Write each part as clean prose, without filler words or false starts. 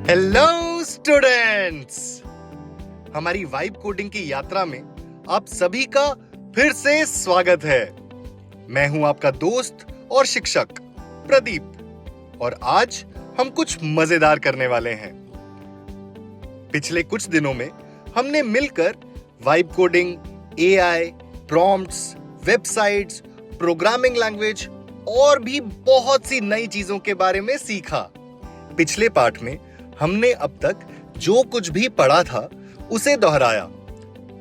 Hello students, हमारी vibe coding की यात्रा में आप सभी का फिर से स्वागत है। मैं हूं आपका दोस्त और शिक्षक प्रदीप, और आज हम कुछ मजेदार करने वाले हैं। पिछले कुछ दिनों में हमने मिलकर vibe coding, AI, prompts, websites, programming language और भी बहुत सी नई चीजों के बारे में सीखा। पिछले पाठ में हमने अब तक जो कुछ भी पढ़ा था उसे दोहराया।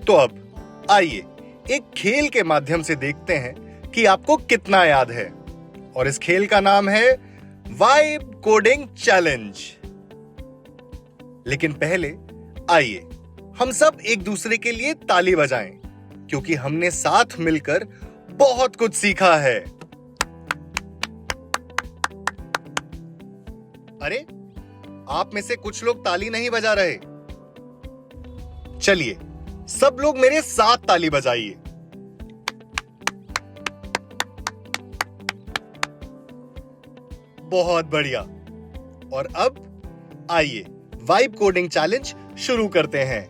तो अब आइए एक खेल के माध्यम से देखते हैं कि आपको कितना याद है, और इस खेल का नाम है वाइब कोडिंग चैलेंज। लेकिन पहले आइए हम सब एक दूसरे के लिए ताली बजाएं, क्योंकि हमने साथ मिलकर बहुत कुछ सीखा है। अरे, आप में से कुछ लोग ताली नहीं बजा रहे। चलिए सब लोग मेरे साथ ताली बजाइए। बहुत बढ़िया। और अब आइए वाइब कोडिंग चैलेंज शुरू करते हैं।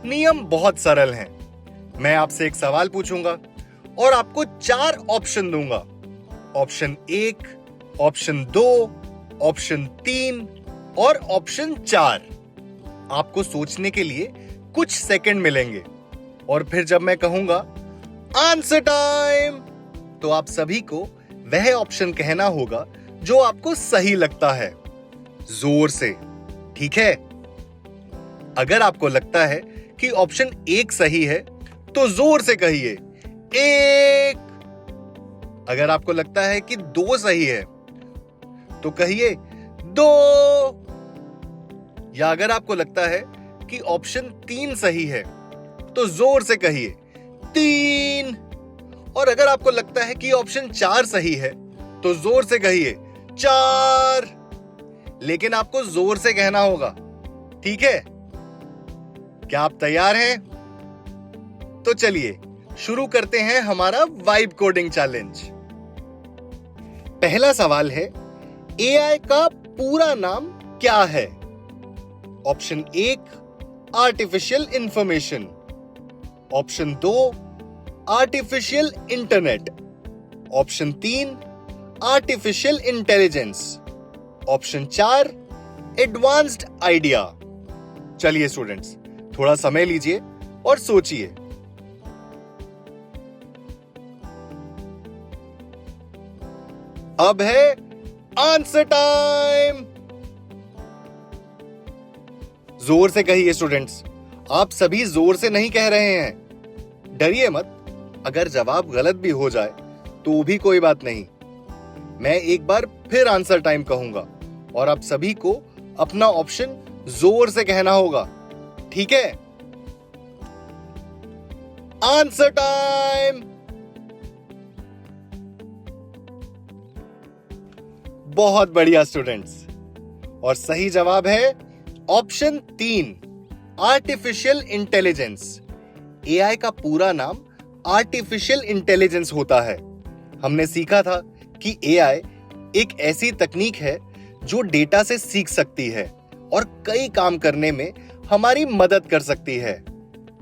नियम बहुत सरल हैं। मैं आपसे एक सवाल पूछूंगा और आपको 4 ऑप्शन दूंगा। ऑप्शन 1, ऑप्शन 2, ऑप्शन 3 और ऑप्शन 4। आपको सोचने के लिए कुछ सेकंड मिलेंगे, और फिर जब मैं कहूंगा आंसर टाइम, तो आप सभी को वह ऑप्शन कहना होगा जो आपको सही लगता है, जोर से। ठीक है? अगर आपको लगता है कि ऑप्शन 1 सही है तो जोर से कहिए 1। अगर आपको लगता है कि 2 सही है तो कहिए 2। या अगर आपको लगता है कि ऑप्शन 3 सही है तो जोर से कहिए 3। और अगर आपको लगता है कि ऑप्शन 4 सही है तो जोर से कहिए 4। लेकिन आपको जोर से कहना होगा। ठीक है? क्या आप तैयार हैं? तो चलिए शुरू करते हैं हमारा वाइब कोडिंग चैलेंज। पहला सवाल है, एआई का पूरा नाम क्या है? Option 1, artificial information. Option 2, artificial internet. Option 3, artificial intelligence. Option 4, advanced idea. चलिए स्टूडेंट्स, थोड़ा समय लीजिए और सोचिए। अब है आंसर टाइम। जोर से कहिए स्टूडेंट्स, आप सभी जोर से नहीं कह रहे हैं। डरिए मत, अगर जवाब गलत भी हो जाए तो भी कोई बात नहीं। मैं एक बार फिर आंसर टाइम कहूंगा और आप सभी को अपना ऑप्शन जोर से कहना होगा। ठीक है? Answer time. बहुत बढ़िया स्टूडेंट्स, और सही जवाब है ऑप्शन 3, आर्टिफिशियल इंटेलिजेंस। एआई का पूरा नाम आर्टिफिशियल इंटेलिजेंस होता है। हमने सीखा था कि एआई एक ऐसी तकनीक है जो डेटा से सीख सकती है और कई काम करने में हमारी मदद कर सकती है।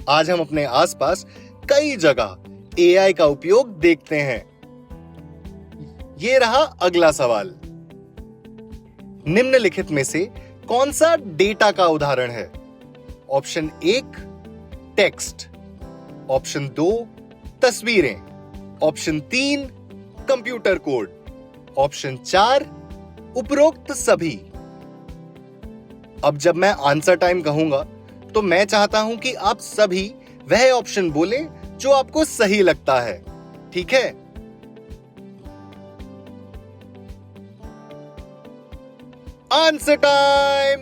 आज हम अपने आसपास कई जगह एआई का उपयोग देखते हैं। ये रहा अगला सवाल। निम्नलिखित में से कौन सा डेटा का उदाहरण है? Option 1, text. ऑप्शन 2, तस्वीरें। Option 3, computer code. ऑप्शन 4, उपरोक्त सभी। अब जब मैं आंसर टाइम कहूंगा तो मैं चाहता हूं कि आप सभी वह ऑप्शन बोलें जो आपको सही लगता है। ठीक है? Answer time.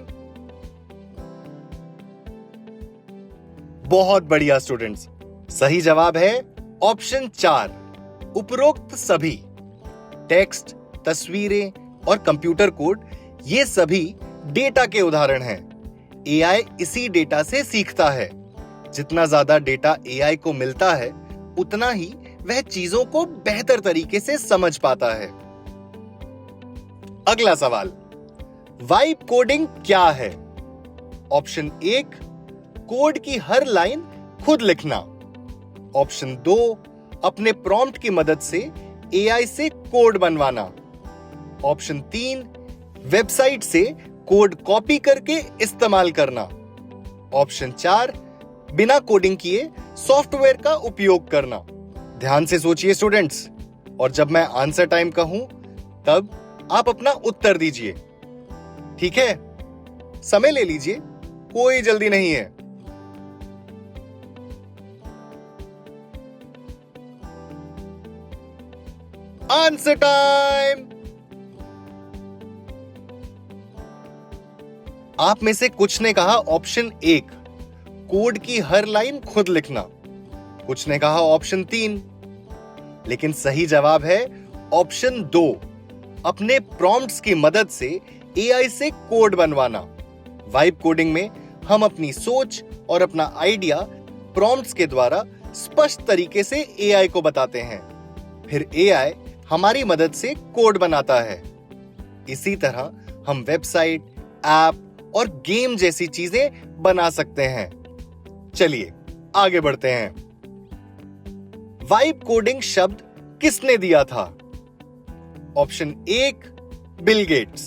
बहुत बढ़िया स्टूडेंट्स, सही जवाब है ऑप्शन 4, उपरोक्त सभी। टेक्स्ट, तस्वीरें और कंप्यूटर कोड, ये सभी डेटा के उदाहरण हैं। एआई इसी डेटा से सीखता है। जितना ज्यादा डेटा एआई को मिलता है, उतना ही वह चीजों को बेहतर तरीके से समझ पाता है। अगला सवाल, वाइब कोडिंग क्या है? ऑप्शन 1, कोड की हर लाइन खुद लिखना। ऑप्शन 2, अपने प्रॉम्प्ट की मदद से एआई से कोड बनवाना। ऑप्शन 3, वेबसाइट से कोड कॉपी करके इस्तेमाल करना। ऑप्शन 4, बिना कोडिंग किए सॉफ्टवेयर का उपयोग करना। ध्यान से सोचिए स्टूडेंट्स, और जब मैं आंसर टाइम कहूं तब आप अपना उत्तर दीजिए। ठीक है, समय ले लीजिए, कोई जल्दी नहीं है। Answer time. आप में से कुछ ने कहा ऑप्शन 1, कोड की हर लाइन खुद लिखना। कुछ ने कहा ऑप्शन 3, लेकिन सही जवाब है ऑप्शन 2, अपने प्रॉम्प्ट्स की मदद से एआई से कोड बनवाना। वाइब कोडिंग में हम अपनी सोच और अपना आइडिया प्रॉम्प्ट्स के द्वारा स्पष्ट तरीके से एआई को बताते हैं, फिर एआई हमारी मदद से कोड बनाता है। इसी तरह हम वेबसाइट, ऐप और गेम जैसी चीजें बना सकते हैं। चलिए आगे बढ़ते हैं। वाइब कोडिंग शब्द किसने दिया था? Option 1, Bill Gates.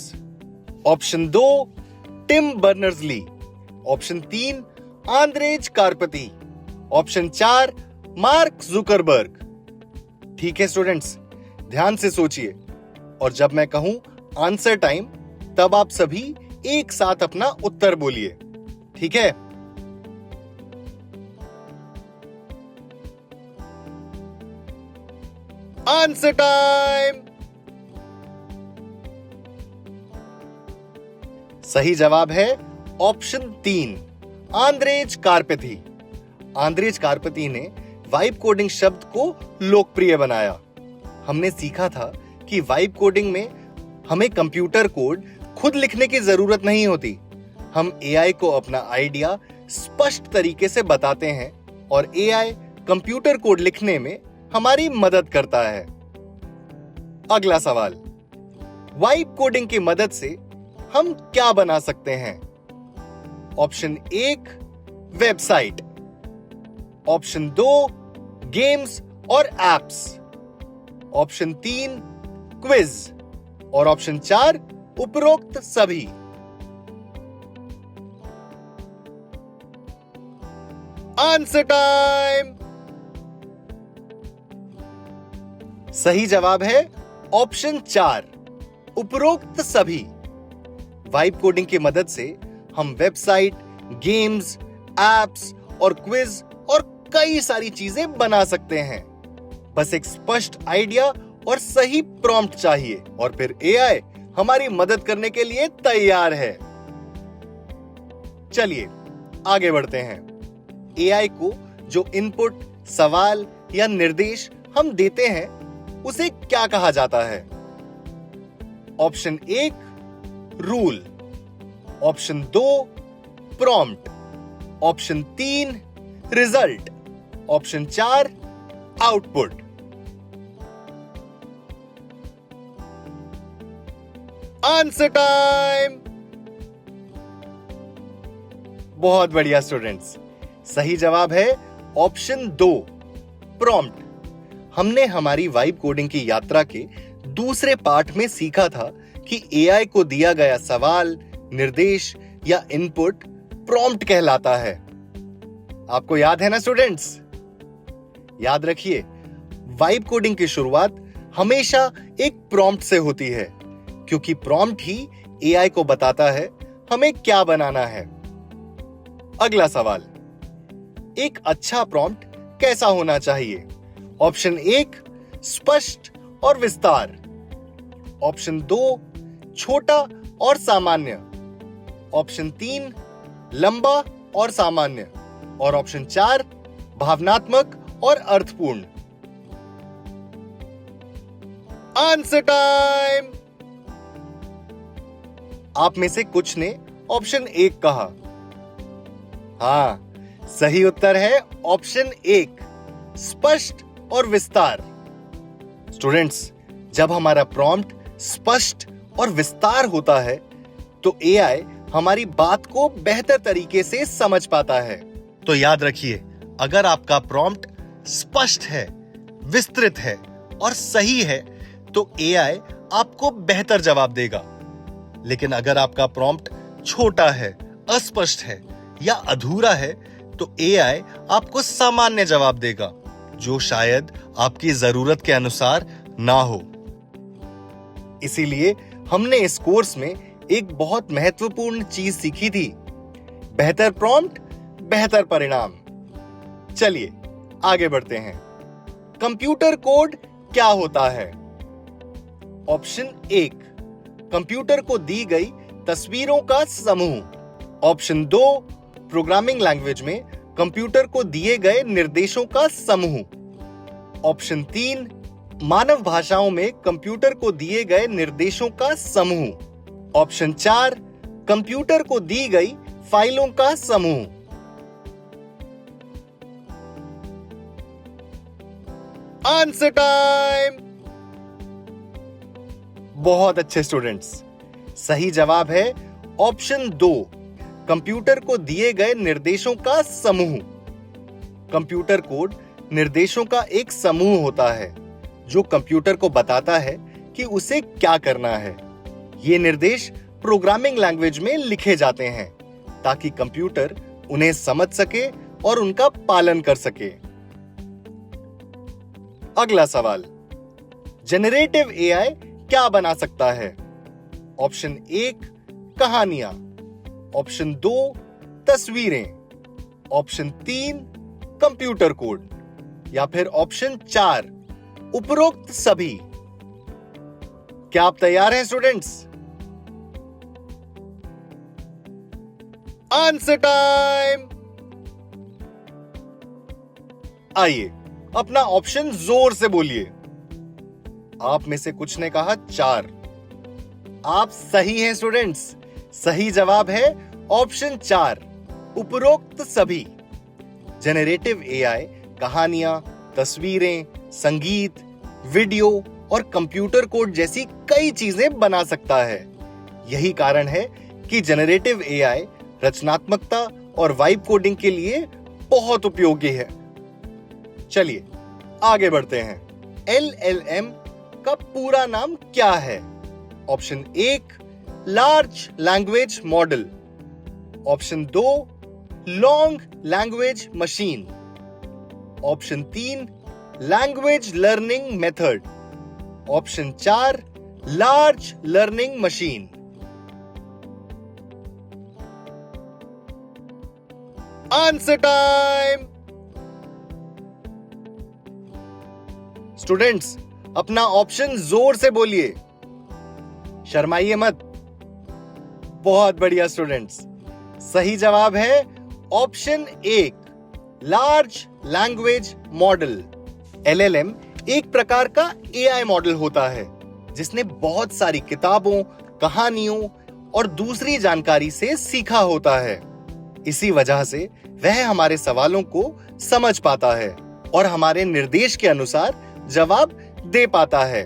Option 2, Tim Berners Lee. Option 3, Andrzej Karpathy. Option 4, Mark Zuckerberg. ठीक है स्टूडेंट्स, ध्यान से सोचिए, और जब मैं कहूं आंसर टाइम तब आप सभी एक साथ अपना उत्तर बोलिए। ठीक है? Answer time. सही जवाब है ऑप्शन 3, आंद्रेज कारपेथी। आंद्रेज कारपेथी ने वाइब कोडिंग शब्द को लोकप्रिय बनाया। हमने सीखा था कि वाइब कोडिंग में हमें कंप्यूटर कोड खुद लिखने की जरूरत नहीं होती। हम एआई को अपना आइडिया स्पष्ट तरीके से बताते हैं और एआई कंप्यूटर कोड लिखने में हमारी मदद करता है। अगला सवाल, वाइब कोडिंग की मदद से हम क्या बना सकते हैं? Option 1, website. ऑप्शन 2, गेम्स और एप्स। Option 3, quiz. और ऑप्शन 4, उपरोक्त सभी। Answer time. सही जवाब है ऑप्शन 4, उपरोक्त सभी। वाइब कोडिंग की मदद से हम वेबसाइट, गेम्स, एप्स और क्विज और कई सारी चीजें बना सकते हैं। बस एक स्पष्ट आइडिया और सही प्रॉम्प्ट चाहिए, और फिर एआई हमारी मदद करने के लिए तैयार है। चलिए आगे बढ़ते हैं। एआई को जो इनपुट, सवाल या निर्देश हम देते हैं उसे क्या कहा जाता है? Option 1, rule. Option 2, prompt. Option 3, result. Option 4, output. Answer time. बहुत बढ़िया स्टूडेंट्स, सही जवाब है ऑप्शन 2, प्रॉम्प्ट। हमने हमारी वाइब कोडिंग की यात्रा के दूसरे पार्ट में सीखा था कि एआई को दिया गया सवाल, निर्देश या इनपुट प्रॉम्प्ट कहलाता है। आपको याद है ना स्टूडेंट्स? याद रखिए, वाइब कोडिंग की शुरुआत हमेशा एक प्रॉम्प्ट से होती है, क्योंकि प्रॉम्प्ट ही एआई को बताता है हमें क्या बनाना है। अगला सवाल, एक अच्छा प्रॉम्प्ट कैसा होना चाहिए? ऑप्शन 1, स्पष्ट और विस्तार। ऑप्शन 2, छोटा और सामान्य। ऑप्शन 3, लंबा और सामान्य। और ऑप्शन 4, भावनात्मक और अर्थपूर्ण। Answer time. आप में से कुछ ने ऑप्शन 1 कहा। हाँ, सही उत्तर है ऑप्शन 1, स्पष्ट और विस्तार। स्टूडेंट्स, जब हमारा प्रॉम्प्ट स्पष्ट और विस्तार होता है तो एआई हमारी बात को बेहतर तरीके से समझ पाता है। तो याद रखिए, अगर आपका प्रॉम्प्ट स्पष्ट है, विस्तृत है और सही है तो एआई आपको बेहतर जवाब देगा। लेकिन अगर आपका प्रॉम्प्ट छोटा है, अस्पष्ट है या अधूरा है तो एआई आपको सामान्य जवाब देगा, जो शायद आपकी जरूरत के अनुसार ना हो। इसीलिए हमने इस कोर्स में एक बहुत महत्वपूर्ण चीज सीखी थी, बेहतर प्रॉम्प्ट, बेहतर परिणाम। चलिए आगे बढ़ते हैं। कंप्यूटर कोड क्या होता है? ऑप्शन 1, कंप्यूटर को दी गई तस्वीरों का समूह। ऑप्शन 2, प्रोग्रामिंग लैंग्वेज में कंप्यूटर को दिए गए निर्देशों का समूह। ऑप्शन 3, मानव भाषाओं में कंप्यूटर को दिए गए निर्देशों का समूह। ऑप्शन 4, कंप्यूटर को दी गई फाइलों का समूह। Answer time. बहुत अच्छे स्टूडेंट्स, सही जवाब है ऑप्शन 2, कंप्यूटर को दिए गए निर्देशों का समूह। कंप्यूटर कोड निर्देशों का एक समूह होता है जो कंप्यूटर को बताता है कि उसे क्या करना है। ये निर्देश प्रोग्रामिंग लैंग्वेज में लिखे जाते हैं ताकि कंप्यूटर उन्हें समझ सके और उनका पालन कर सके। अगला सवाल, जेनरेटिव एआई क्या बना सकता है? ऑप्शन 1, कहानियां। ऑप्शन 2, तस्वीरें। Option 3, computer code. या फिर ऑप्शन 4, उपरोक्त सभी। क्या आप तैयार हैं स्टूडेंट्स? Answer time. आइए अपना ऑप्शन जोर से बोलिए। आप में से कुछ ने कहा 4। आप सही हैं स्टूडेंट्स, सही जवाब है ऑप्शन 4, उपरोक्त सभी। जेनरेटिव एआई कहानियां, तस्वीरें, संगीत, वीडियो और कंप्यूटर कोड जैसी कई चीजें बना सकता है। यही कारण है कि जेनरेटिव एआई रचनात्मकता और वाइब कोडिंग के लिए बहुत उपयोगी है। चलिए आगे बढ़ते हैं। एलएलएम का पूरा नाम क्या है? Option 1, large language model. Option 2, long language machine. Option 3, language learning method. Option 4, large learning machine. Answer time. Students, अपना ऑप्शन जोर से बोलिए, शर्माइए मत। बहुत बढ़िया स्टूडेंट्स, सही जवाब है option 1, large language model. LLM एक प्रकार का एआई मॉडल होता है जिसने बहुत सारी किताबों, कहानियों और दूसरी जानकारी से सीखा होता है। इसी वजह से वह हमारे सवालों को समझ पाता है और हमारे निर्देश के अनुसार जवाब दे पाता है।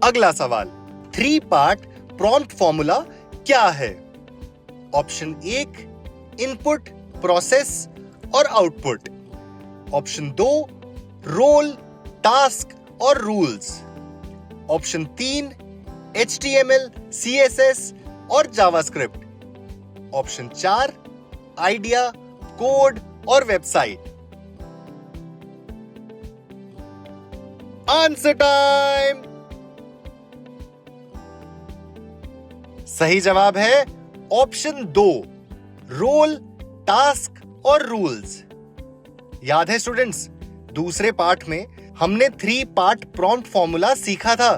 अगला सवाल, 3 पार्ट प्रॉम्प्ट फॉर्मूला क्या है? ऑप्शन 1, इनपुट, प्रोसेस और आउटपुट। ऑप्शन 2, रोल, टास्क और रूल्स। ऑप्शन 3, HTML, CSS और जावास्क्रिप्ट। ऑप्शन 4, आइडिया, कोड और वेबसाइट। Answer time. सही जवाब है ऑप्शन 2, रोल, टास्क और रूल्स। याद है स्टूडेंट्स, दूसरे पार्ट में हमने 3 पार्ट प्रॉम्प्ट फॉर्मूला सीखा था।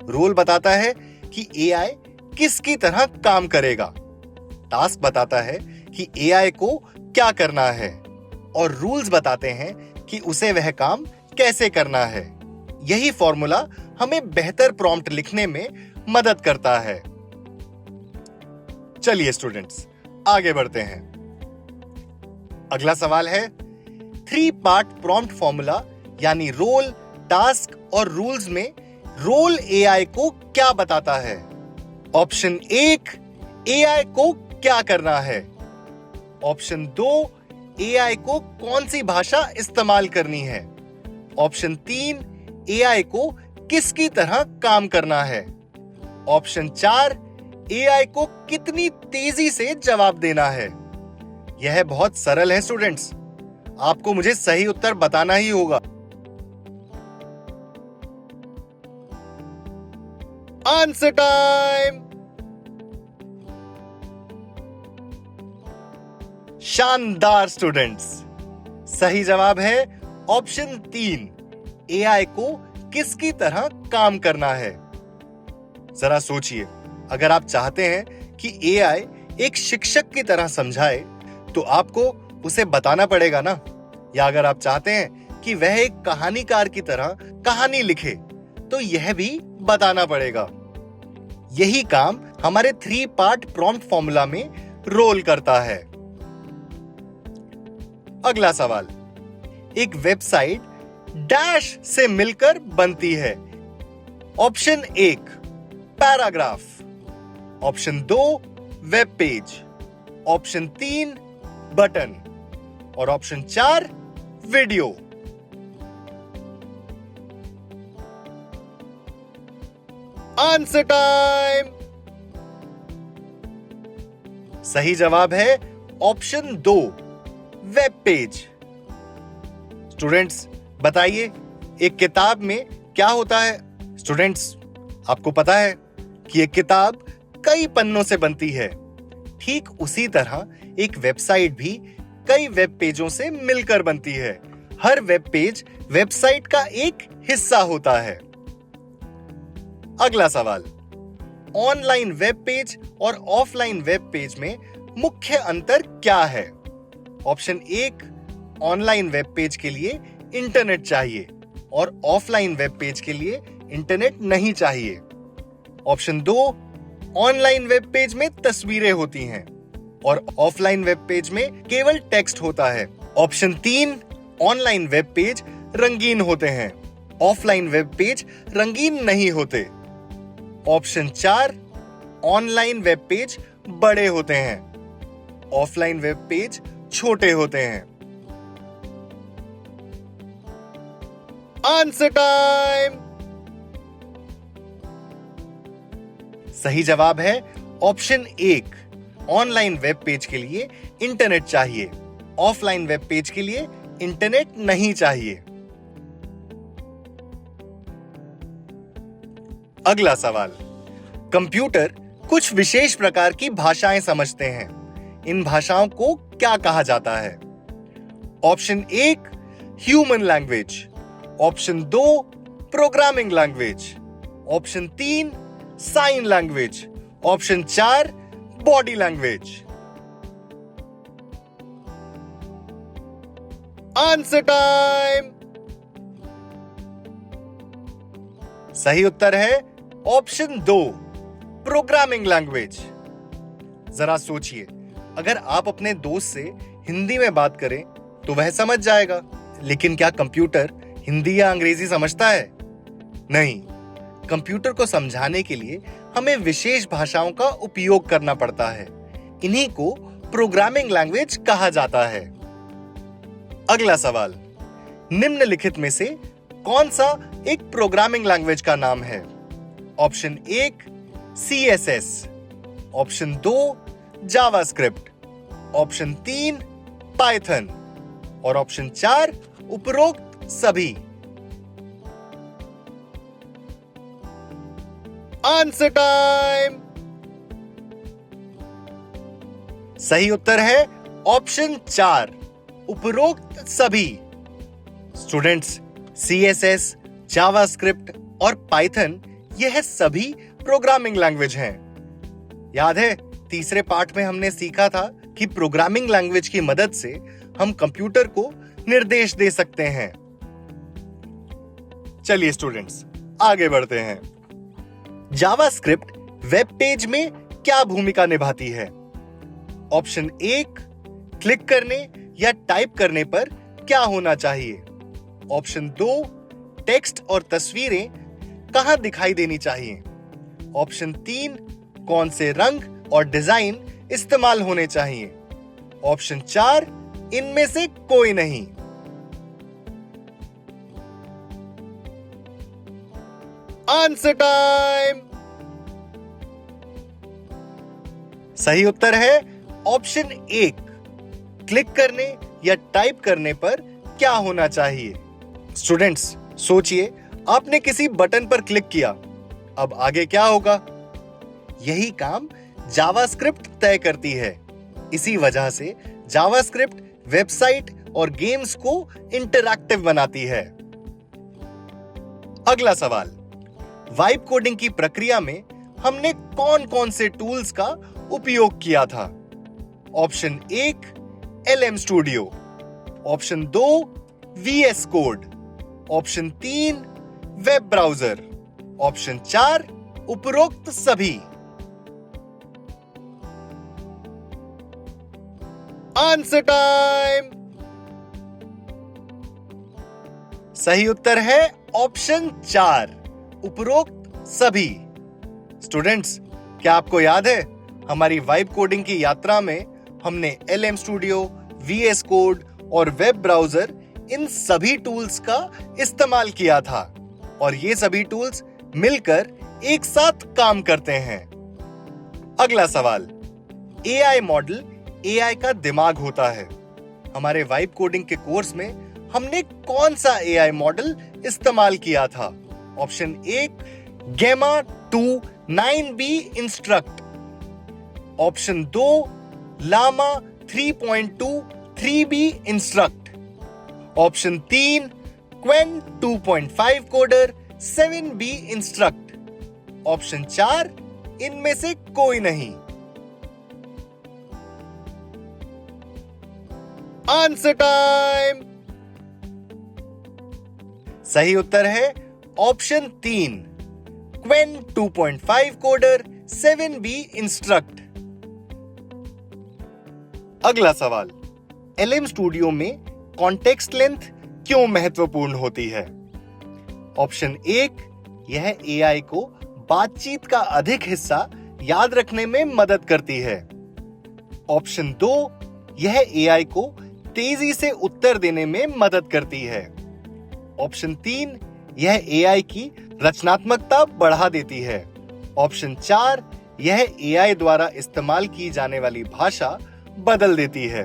रोल बताता है कि एआई किसकी तरह काम करेगा, टास्क बताता है कि एआई को क्या करना है और रूल्स बताते हैं कि उसे वह काम कैसे करना है। यही फॉर्मूला हमें बेहतर प्रॉम्प्ट लिखने में मदद करता है। चलिए स्टूडेंट्स, आगे बढ़ते हैं। अगला सवाल है, 3 पार्ट प्रॉम्प्ट फॉर्मूला यानी रोल, टास्क और रूल्स में रोल एआई को क्या बताता है? ऑप्शन 1, एआई को क्या करना है? ऑप्शन 2, एआई को कौन सी भाषा इस्तेमाल करनी है? ऑप्शन 3, एआई को किसकी तरह काम करना है? ऑप्शन 4, एआई को कितनी तेजी से जवाब देना है? यह बहुत सरल है स्टूडेंट्स, आपको मुझे सही उत्तर बताना ही होगा। Answer time. शानदार स्टूडेंट्स, सही जवाब है ऑप्शन 3, एआई को किसकी तरह काम करना है। जरा सोचिए, अगर आप चाहते हैं कि एआई एक शिक्षक की तरह समझाए तो आपको उसे बताना पड़ेगा ना, या अगर आप चाहते हैं कि वह एक कहानीकार की तरह कहानी लिखे तो यह भी बताना पड़ेगा। यही काम हमारे 3 पार्ट प्रॉम्प्ट फॉर्मूला में रोल करता है। अगला सवाल, एक वेबसाइट डैश से मिलकर बनती है। Option 1, paragraph. Option 2, web page. Option 3, button. और ऑप्शन 4, वीडियो। Answer time. सही जवाब है ऑप्शन 2, वेब पेज। स्टूडेंट्स बताइए, एक किताब में क्या होता है? स्टूडेंट्स, आपको पता है कि एक किताब कई पन्नों से बनती है। ठीक उसी तरह एक वेबसाइट भी कई वेब पेजों से मिलकर बनती है। हर वेब पेज वेबसाइट का एक हिस्सा होता है। अगला सवाल, ऑनलाइन वेब पेज और ऑफलाइन वेब पेज में मुख्य अंतर क्या है? ऑप्शन 1, ऑनलाइन वेब पेज के लिए इंटरनेट चाहिए और ऑफलाइन वेब पेज के लिए इंटरनेट नहीं चाहिए। ऑप्शन 2, ऑनलाइन वेब पेज में तस्वीरें होती हैं और ऑफलाइन वेब पेज में केवल टेक्स्ट होता है। ऑप्शन 3, ऑनलाइन वेब पेज रंगीन होते हैं, ऑफलाइन वेब पेज रंगीन नहीं होते। ऑप्शन 4, ऑनलाइन वेब पेज बड़े होते हैं, ऑफलाइन वेब पेज छोटे होते हैं। Answer time. सही जवाब है ऑप्शन 1, ऑनलाइन वेब पेज के लिए इंटरनेट चाहिए, ऑफलाइन वेब पेज के लिए इंटरनेट नहीं चाहिए। अगला सवाल, कंप्यूटर कुछ विशेष प्रकार की भाषाएं समझते हैं। इन भाषाओं को क्या कहा जाता है? Option 1, human language. Option 2, programming language. Option 3, sign language. Option 4, body language. Answer time. सही उत्तर है ऑप्शन 2, प्रोग्रामिंग लैंग्वेज। जरा सोचिए, अगर आप अपने दोस्त से हिंदी में बात करें तो वह समझ जाएगा, लेकिन क्या कंप्यूटर हिंदी या अंग्रेजी समझता है? नहीं, कंप्यूटर को समझाने के लिए हमें विशेष भाषाओं का उपयोग करना पड़ता है। इन्हीं को प्रोग्रामिंग लैंग्वेज कहा जाता है। अगला सवाल, निम्नलिखित में से कौन सा एक प्रोग्रामिंग लैंग्वेज का नाम है? Option 1, CSS। Option 2, JavaScript. Option 3, Python. और ऑप्शन 4, उपरोक्त सभी। Answer time. सही उत्तर है ऑप्शन 4, उपरोक्त सभी। स्टूडेंट्स, CSS, जावास्क्रिप्ट और पाइथन यह सभी प्रोग्रामिंग लैंग्वेज हैं। याद है, तीसरे पार्ट में हमने सीखा था कि प्रोग्रामिंग लैंग्वेज की मदद से हम कंप्यूटर को निर्देश दे सकते हैं। चलिए स्टूडेंट्स, आगे बढ़ते हैं। जावास्क्रिप्ट वेब पेज में क्या भूमिका निभाती है? ऑप्शन 1, क्लिक करने या टाइप करने पर क्या होना चाहिए? ऑप्शन 2, टेक्स्ट और तस्वीरें कहां दिखाई देनी चाहिए? ऑप्शन 3, कौन से रंग और डिजाइन इस्तेमाल होने चाहिए? ऑप्शन 4, इनमें से कोई नहीं। Answer time. सही उत्तर है ऑप्शन 1, क्लिक करने या टाइप करने पर क्या होना चाहिए? स्टूडेंट्स, सोचिए, आपने किसी बटन पर क्लिक किया, अब आगे क्या होगा? यही काम जावास्क्रिप्ट तय करती है। इसी वजह से जावास्क्रिप्ट वेबसाइट और गेम्स को इंटरैक्टिव बनाती है। अगला सवाल, वाइब कोडिंग की प्रक्रिया में हमने कौन कौन से टूल्स का उपयोग किया था? Option 1, LM studio, option 2, VS code, option 3, web browser, option 4, उपरोक्त सभी। Answer time. सही उत्तर है ऑप्शन 4, उपरोक्त सभी। स्टूडेंट्स, क्या आपको याद है हमारी वाइब कोडिंग की यात्रा में हमने LM स्टूडियो, VS कोड और वेब ब्राउज़र, इन सभी टूल्स का इस्तेमाल किया था और ये सभी टूल्स मिलकर एक साथ काम करते हैं। अगला सवाल, AI मॉडल AI का दिमाग होता है। हमारे वाइब कोडिंग के कोर्स में हमने कौन सा AI मॉडल इस्तेमाल किया था? Option 1, Gemma 2 9B instruct, option 2, Llama 3.2 3B instruct, option 3, Qwen 2.5 coder 7B instruct, option 4, इनमें से कोई नहीं। Answer time. सही उत्तर है option 3, Qwen 2.5 coder 7B instruct. अगला सवाल, LM स्टूडियो में कॉन्टेक्स्ट लेंथ क्यों महत्वपूर्ण होती है? ऑप्शन 1, यह AI को बातचीत का अधिक हिस्सा याद रखने में मदद करती है। ऑप्शन 2, यह AI को तेजी से उत्तर देने में मदद करती है। ऑप्शन 3, यह AI की रचनात्मकता बढ़ा देती है। ऑप्शन 4, यह AI द्वारा इस्तेमाल की जाने वाली भाषा बदल देती है।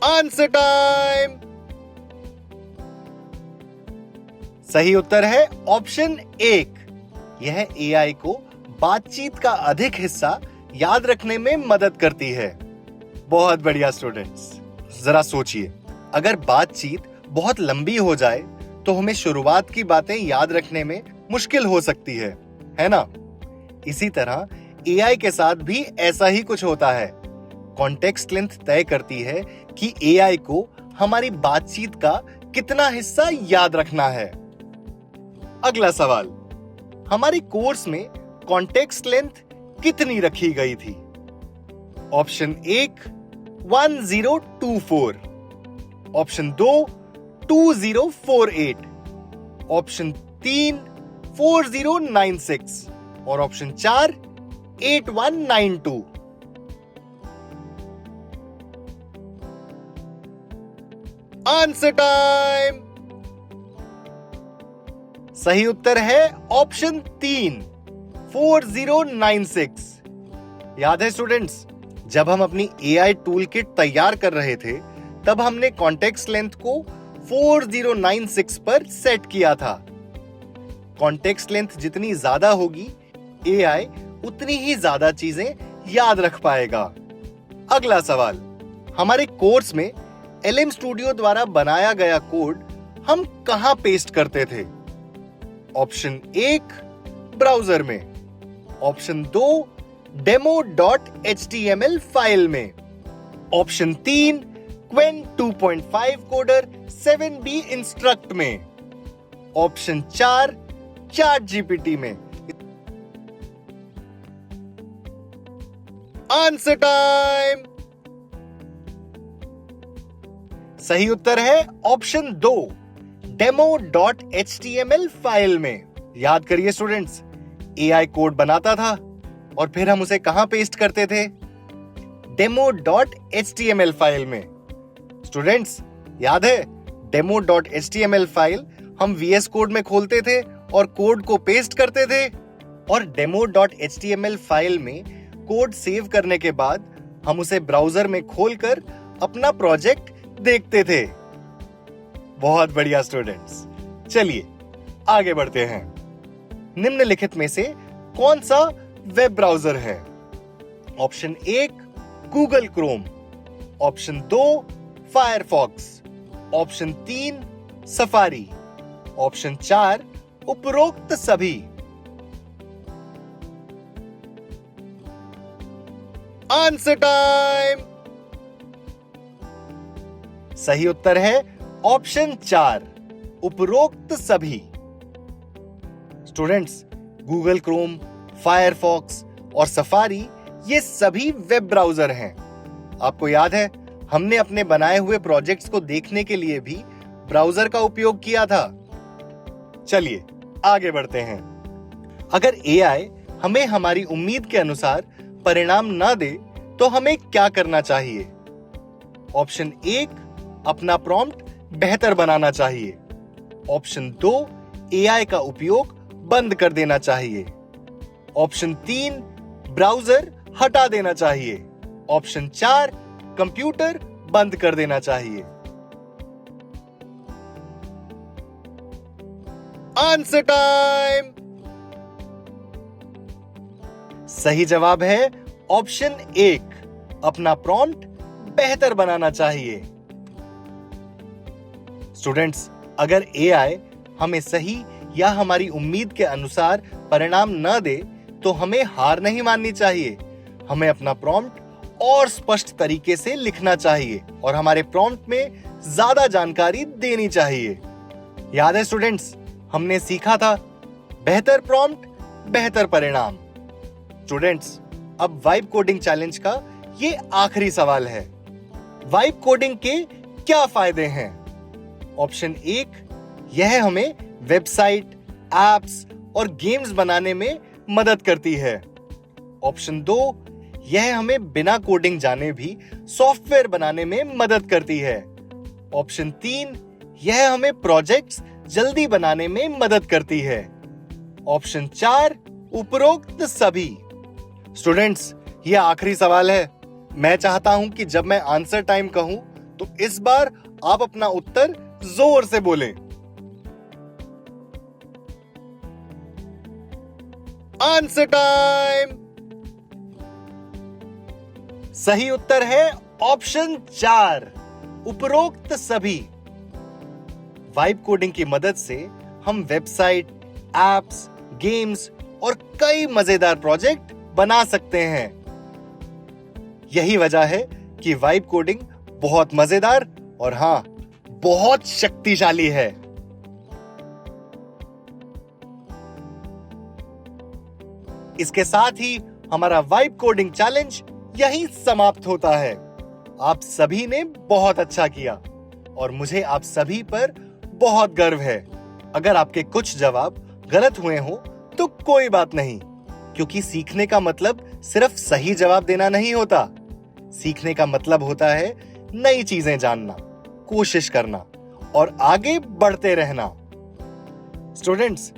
Answer time. सही उत्तर है ऑप्शन 1, यह AI को बातचीत का अधिक हिस्सा याद रखने में मदद करती है। बहुत बढ़िया स्टूडेंट्स, जरा सोचिए, अगर बातचीत बहुत लंबी हो जाए तो हमें शुरुआत की बातें याद रखने में मुश्किल हो सकती है ना? इसी तरह AI के साथ भी ऐसा ही कुछ होता है। कॉन्टेक्स्ट लेंथ तय करती है कि AI को हमारी बातचीत का कितना हिस्सा याद रखना है। अगला सवाल, हमारी कोर्स में कॉन्टेक्स्ट लेंथ कितनी रखी गई थी? ऑप्शन 1, 1024, ऑप्शन 2, 2048, ऑप्शन 3, 4096 और ऑप्शन 4, 8192। Answer time. सही उत्तर है ऑप्शन 3, 4096। याद है स्टूडेंट्स, जब हम अपनी AI टूल किट तैयार कर रहे थे तब हमने कॉन्टेक्स्ट लेंथ को 4096 पर सेट किया था। कॉन्टेक्स्ट लेंथ जितनी ज्यादा होगी, AI उतनी ही ज्यादा चीजें याद रख पाएगा। अगला सवाल, हमारे कोर्स में LM स्टूडियो द्वारा बनाया गया कोड हम कहां पेस्ट करते थे? ऑप्शन 1, ब्राउज़र में, ऑप्शन 2, demo.html फाइल में, option 3, Qwen 2.5 coder 7B instruct में, ऑप्शन 4, ChatGPT में। Answer time. सही उत्तर है ऑप्शन 2, demo.html फाइल में। याद करिए स्टूडेंट्स, एआई कोड बनाता था और फिर हम उसे कहां पेस्ट करते थे? demo.html फाइल में। स्टूडेंट्स, याद है demo.html फाइल हम VS कोड में खोलते थे और कोड को पेस्ट करते थे, और demo.html फाइल में कोड सेव करने के बाद हम उसे ब्राउज़र में खोलकर अपना प्रोजेक्ट देखते थे। बहुत बढ़िया स्टूडेंट्स, चलिए आगे बढ़ते हैं। निम्नलिखित में से कौन सा वेब ब्राउज़र है? Option 1 Google Chrome, option 2 Firefox, option 3 safari, option 4 उपरोक्त सभी। Answer time. सही उत्तर है ऑप्शन 4 उपरोक्त सभी। स्टूडेंट्स, गूगल क्रोम, फायरफॉक्स और सफारी ये सभी वेब ब्राउज़र हैं। आपको याद है हमने अपने बनाए हुए प्रोजेक्ट्स को देखने के लिए भी ब्राउज़र का उपयोग किया था। चलिए आगे बढ़ते हैं। अगर एआई हमें हमारी उम्मीद के अनुसार परिणाम ना दे तो हमें क्या करना चाहिए? ऑप्शन 1 अपना प्रॉम्प्ट बेहतर बनाना चाहिए, ऑप्शन 2 एआई का उपयोग बंद कर देना चाहिए, ऑप्शन 3 ब्राउज़र हटा देना चाहिए, ऑप्शन 4 कंप्यूटर बंद कर देना चाहिए। Answer time. सही जवाब है ऑप्शन 1 अपना प्रॉम्प्ट बेहतर बनाना चाहिए। स्टूडेंट्स, अगर एआई हमें सही या हमारी उम्मीद के अनुसार परिणाम न दे तो हमें हार नहीं माननी चाहिए। हमें अपना प्रॉम्प्ट और स्पष्ट तरीके से लिखना चाहिए और हमारे प्रॉम्प्ट में ज्यादा जानकारी देनी चाहिए। याद है स्टूडेंट्स, हमने सीखा था बेहतर प्रॉम्प्ट बेहतर परिणाम। स्टूडेंट्स, अब वाइब कोडिंग चैलेंज का ये आखिरी सवाल है। वाइब कोडिंग के क्या फायदे हैं? ऑप्शन 1 यह हमें वेबसाइट, एप्स और गेम्स बनाने में मदद करती है। ऑप्शन 2 यह हमें बिना कोडिंग जाने भी सॉफ्टवेयर बनाने में मदद करती है। ऑप्शन 3 यह हमें प्रोजेक्ट्स जल्दी बनाने में मदद करती है। ऑप्शन 4 उपरोक्त सभी। स्टूडेंट्स, यह आखिरी सवाल है। मैं चाहता हूं कि जब मैं आंसर टाइम कहूं तो इस बार आप अपना उत्तर जोर से बोलें। Answer time. सही उत्तर है ऑप्शन 4 उपरोक्त सभी। वाइब कोडिंग की मदद से हम वेबसाइट, एप्स, गेम्स और कई मजेदार प्रोजेक्ट बना सकते हैं। यही वजह है कि वाइब कोडिंग बहुत मजेदार और हां, बहुत शक्तिशाली है। इसके साथ ही हमारा वाइब कोडिंग चैलेंज यहीं समाप्त होता है। आप सभी ने बहुत अच्छा किया और मुझे आप सभी पर बहुत गर्व है। अगर आपके कुछ जवाब गलत हुए हो तो कोई बात नहीं, क्योंकि सीखने का मतलब सिर्फ सही जवाब देना नहीं होता। सीखने का मतलब होता है नई चीजें जानना, कोशिश करना और आगे बढ़ते रहना। स्टूडेंट्स,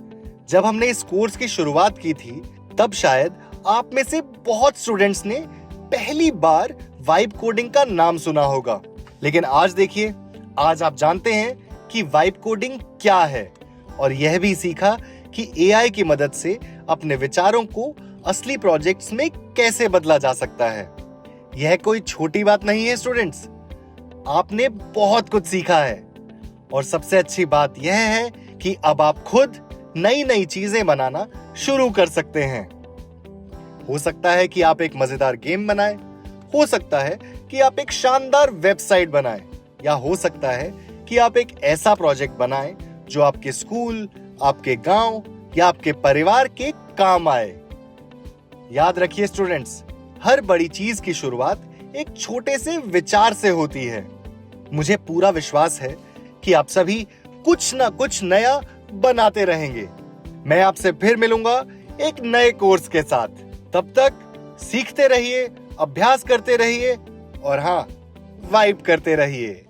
जब हमने इस कोर्स की शुरुआत की थी तब शायद आप में से बहुत स्टूडेंट्स ने पहली बार वाइब कोडिंग का नाम सुना होगा, लेकिन आज देखिए, आज आप जानते हैं कि वाइब कोडिंग क्या है और यह भी सीखा कि एआई की मदद से अपने विचारों को असली प्रोजेक्ट्स में कैसे बदला जा सकता है। यह कोई छोटी बात नहीं है स्टूडेंट्स, आपने बहुत कुछ सीखा है और सबसे अच्छी बात यह है कि अब आप खुद नई नई चीजें बनाना शुरू कर सकते हैं। हो सकता है कि आप एक मजेदार गेम बनाएं, हो सकता है कि आप एक शानदार वेबसाइट बनाएं, या हो सकता है कि आप एक ऐसा प्रोजेक्ट बनाएं जो आपके स्कूल, आपके गांव या आपके परिवार के काम आए। याद रखिए स्टूडेंट्स, हर बड़ी चीज की शुरुआत एक छोटे से विचार से होती है। मुझे पूरा विश्वास है कि आप सभी कुछ ना कुछ नया बनाते रहेंगे। मैं आपसे फिर मिलूंगा एक नए कोर्स के साथ। तब तक सीखते रहिए, अभ्यास करते रहिए और हाँ, वाइब करते रहिए।